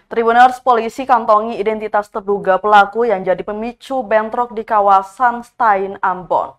Tribuners, polisi kantongi identitas terduga pelaku yang jadi pemicu bentrok di kawasan Stein, Ambon.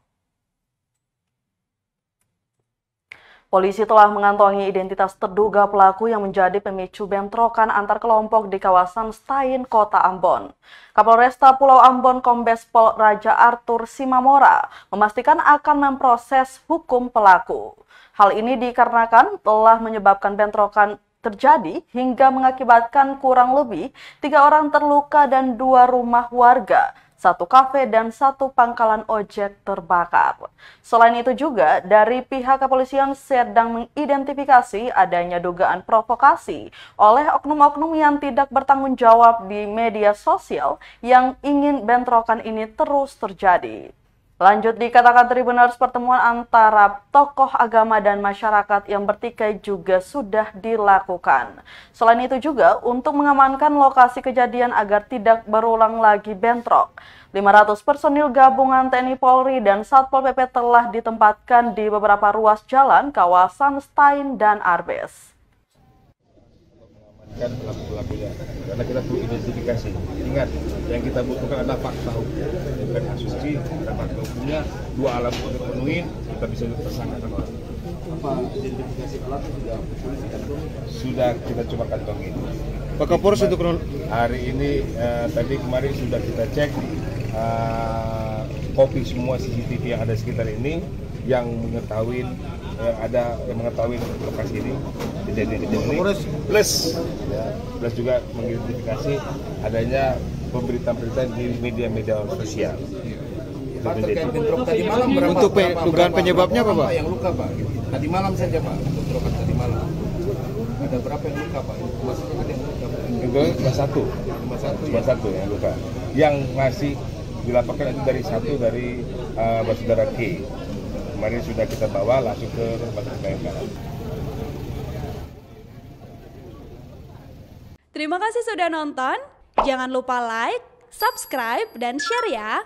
Polisi telah mengantongi identitas terduga pelaku yang menjadi pemicu bentrokan antar kelompok di kawasan Stein, Kota Ambon. Kapolresta Pulau Ambon Kombes Pol Raja Arthur Simamora memastikan akan memproses hukum pelaku. Hal ini dikarenakan telah menyebabkan bentrokan terjadi hingga mengakibatkan kurang lebih 3 orang terluka dan 2 rumah warga, 1 kafe dan 1 pangkalan ojek terbakar. Selain itu juga dari pihak kepolisian sedang mengidentifikasi adanya dugaan provokasi oleh oknum-oknum yang tidak bertanggung jawab di media sosial yang ingin bentrokan ini terus terjadi. Lanjut dikatakan Tribuners, pertemuan antara tokoh agama dan masyarakat yang bertikai juga sudah dilakukan. Selain itu juga untuk mengamankan lokasi kejadian agar tidak berulang lagi bentrok, 500 personil gabungan TNI Polri dan Satpol PP telah ditempatkan di beberapa ruas jalan kawasan Stein dan Arbes. Kan pelaku-pelakunya, karena kita perlu identifikasi. Ingat, yang kita butuhkan adalah fakta hukum, bukan asumsi. Dan fakta hukumnya 2 alat bukti terpenuhi, kita bisa tersangkakan orang. Apa identifikasi pelaku sudah kita coba kantongin. Pak Kapolres untuk hari ini tadi kemarin sudah kita cek kopi semua CCTV yang ada sekitar ini yang mengetahui lokasi ini kejadian ini plus juga mengidentifikasi adanya pemberitaan di media-media sosial. terkait bentrok tadi malam untuk dugaan penyebabnya apa, Pak? Yang luka, Pak. Tadi malam saja, Pak. Bentrokan tadi malam. Ada berapa yang luka, Pak? Maksudnya ada yang luka, Pak? Itu cuma satu yang luka. Yang masih dilaporkan itu dari saudara K. Kemarin sudah kita bawa langsung ke rumah sakit Bayangkara. Terima kasih sudah nonton. Jangan lupa like, subscribe, dan share ya.